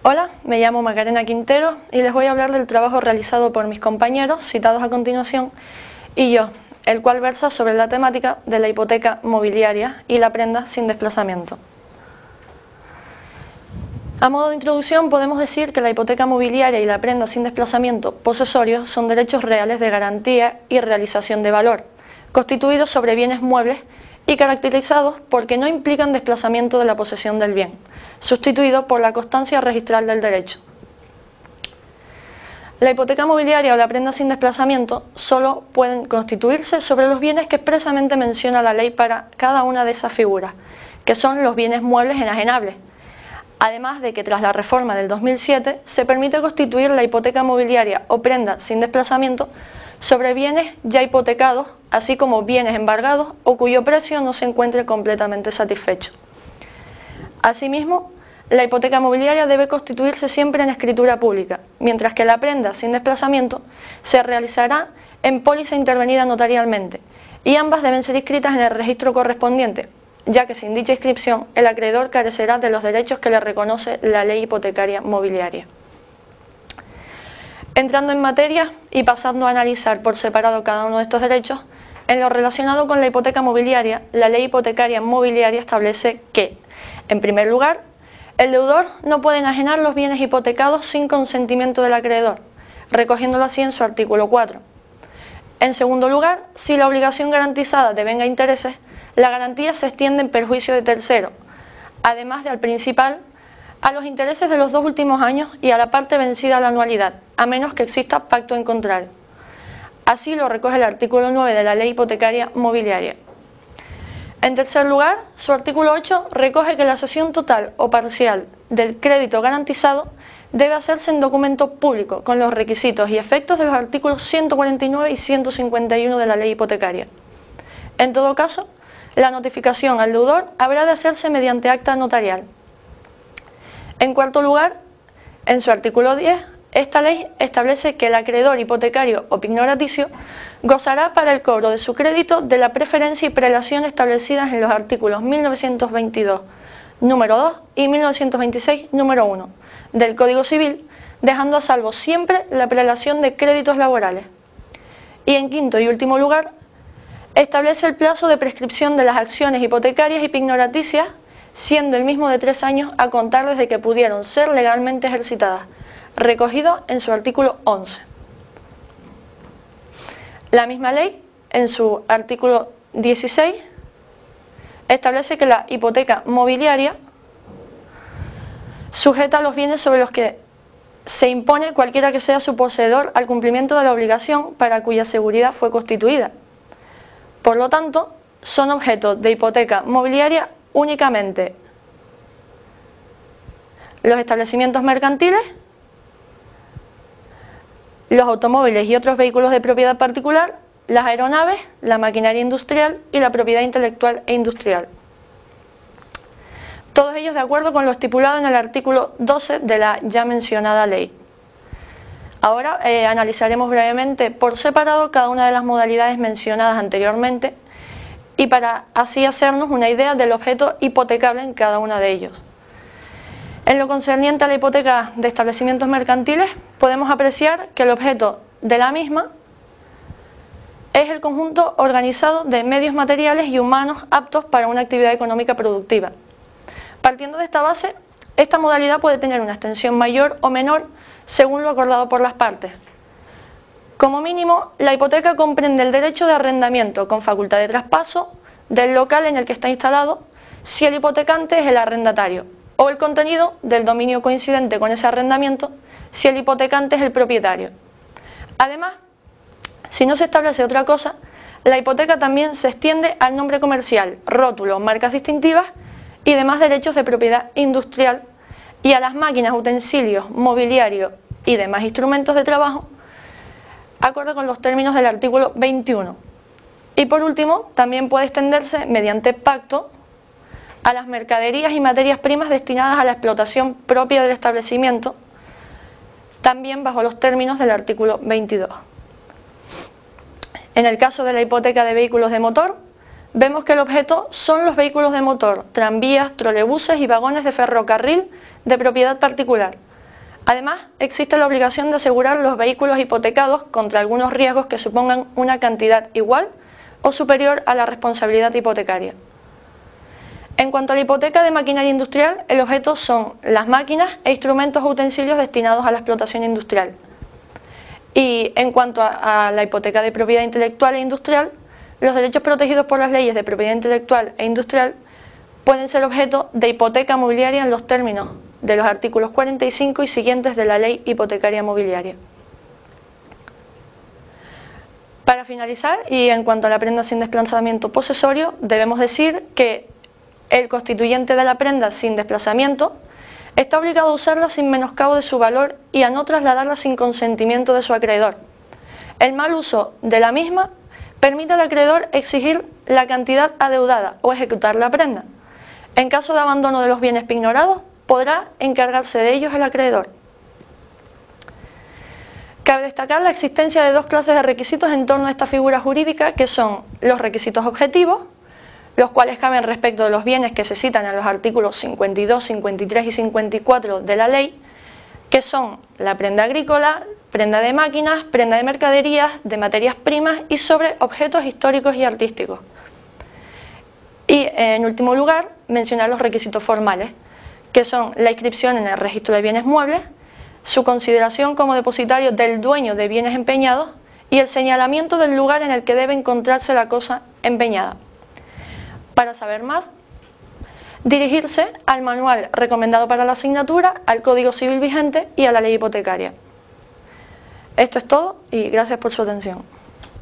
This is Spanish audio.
Hola, me llamo Macarena Quintero y les voy a hablar del trabajo realizado por mis compañeros, citados a continuación, y yo, el cual versa sobre la temática de la hipoteca mobiliaria y la prenda sin desplazamiento. A modo de introducción podemos decir que la hipoteca mobiliaria y la prenda sin desplazamiento posesorio son derechos reales de garantía y realización de valor, constituidos sobre bienes muebles y caracterizados porque no implican desplazamiento de la posesión del bien, sustituido por la constancia registral del derecho. La hipoteca mobiliaria o la prenda sin desplazamiento solo pueden constituirse sobre los bienes que expresamente menciona la ley para cada una de esas figuras, que son los bienes muebles enajenables. Además de que tras la reforma del 2007 se permite constituir la hipoteca mobiliaria o prenda sin desplazamiento sobre bienes ya hipotecados, así como bienes embargados o cuyo precio no se encuentre completamente satisfecho. Asimismo, la hipoteca mobiliaria debe constituirse siempre en escritura pública, mientras que la prenda sin desplazamiento se realizará en póliza intervenida notarialmente, y ambas deben ser inscritas en el registro correspondiente, ya que sin dicha inscripción el acreedor carecerá de los derechos que le reconoce la ley hipotecaria mobiliaria. Entrando en materia y pasando a analizar por separado cada uno de estos derechos, en lo relacionado con la hipoteca mobiliaria, la ley hipotecaria mobiliaria establece que, en primer lugar, el deudor no puede enajenar los bienes hipotecados sin consentimiento del acreedor, recogiéndolo así en su artículo 4. En segundo lugar, si la obligación garantizada devenga intereses, la garantía se extiende en perjuicio de tercero, además de al principal, a los intereses de los 2 últimos años y a la parte vencida a la anualidad, a menos que exista pacto en contrario. Así lo recoge el artículo 9 de la ley hipotecaria mobiliaria. En tercer lugar, su artículo 8 recoge que la cesión total o parcial del crédito garantizado debe hacerse en documento público, con los requisitos y efectos de los artículos 149 y 151 de la ley hipotecaria. En todo caso, la notificación al deudor habrá de hacerse mediante acta notarial. En cuarto lugar, en su artículo 10, esta ley establece que el acreedor hipotecario o pignoraticio gozará para el cobro de su crédito de la preferencia y prelación establecidas en los artículos 1922, número 2 y 1926, número 1 del Código Civil, dejando a salvo siempre la prelación de créditos laborales. Y en quinto y último lugar, establece el plazo de prescripción de las acciones hipotecarias y pignoraticias, siendo el mismo de 3 años a contar desde que pudieron ser legalmente ejercitadas, recogido en su artículo 11. La misma ley, en su artículo 16, establece que la hipoteca mobiliaria sujeta a los bienes sobre los que se impone cualquiera que sea su poseedor al cumplimiento de la obligación para cuya seguridad fue constituida. Por lo tanto, son objeto de hipoteca mobiliaria únicamente los establecimientos mercantiles, los automóviles y otros vehículos de propiedad particular, las aeronaves, la maquinaria industrial y la propiedad intelectual e industrial. Todos ellos de acuerdo con lo estipulado en el artículo 12 de la ya mencionada ley. Ahora analizaremos brevemente por separado cada una de las modalidades mencionadas anteriormente y para así hacernos una idea del objeto hipotecable en cada una de ellos. En lo concerniente a la hipoteca de establecimientos mercantiles, podemos apreciar que el objeto de la misma es el conjunto organizado de medios materiales y humanos aptos para una actividad económica productiva. Partiendo de esta base, esta modalidad puede tener una extensión mayor o menor según lo acordado por las partes. Como mínimo, la hipoteca comprende el derecho de arrendamiento con facultad de traspaso del local en el que está instalado si el hipotecante es el arrendatario, o el contenido del dominio coincidente con ese arrendamiento si el hipotecante es el propietario. Además, si no se establece otra cosa, la hipoteca también se extiende al nombre comercial, rótulo, marcas distintivas y demás derechos de propiedad industrial y a las máquinas, utensilios, mobiliario y demás instrumentos de trabajo, acorde con los términos del artículo 21. Y por último, también puede extenderse mediante pacto a las mercaderías y materias primas destinadas a la explotación propia del establecimiento, también bajo los términos del artículo 22. En el caso de la hipoteca de vehículos de motor, vemos que el objeto son los vehículos de motor, tranvías, trolebuses y vagones de ferrocarril de propiedad particular, Además, existe la obligación de asegurar los vehículos hipotecados contra algunos riesgos que supongan una cantidad igual o superior a la responsabilidad hipotecaria. En cuanto a la hipoteca de maquinaria industrial, el objeto son las máquinas e instrumentos o utensilios destinados a la explotación industrial. Y en cuanto a la hipoteca de propiedad intelectual e industrial, los derechos protegidos por las leyes de propiedad intelectual e industrial pueden ser objeto de hipoteca mobiliaria en los términos de los artículos 45 y siguientes de la Ley Hipotecaria Mobiliaria. Para finalizar, y en cuanto a la prenda sin desplazamiento posesorio, debemos decir que el constituyente de la prenda sin desplazamiento está obligado a usarla sin menoscabo de su valor y a no trasladarla sin consentimiento de su acreedor. El mal uso de la misma permite al acreedor exigir la cantidad adeudada o ejecutar la prenda. En caso de abandono de los bienes pignorados, podrá encargarse de ellos el acreedor. Cabe destacar la existencia de dos clases de requisitos en torno a esta figura jurídica, que son los requisitos objetivos, los cuales caben respecto de los bienes que se citan en los artículos 52, 53 y 54 de la ley, que son la prenda agrícola, prenda de máquinas, prenda de mercaderías, de materias primas y sobre objetos históricos y artísticos. Y en último lugar, mencionar los requisitos formales, que son la inscripción en el registro de bienes muebles, su consideración como depositario del dueño de bienes empeñados y el señalamiento del lugar en el que debe encontrarse la cosa empeñada. Para saber más, dirigirse al manual recomendado para la asignatura, al Código Civil vigente y a la ley hipotecaria. Esto es todo y gracias por su atención.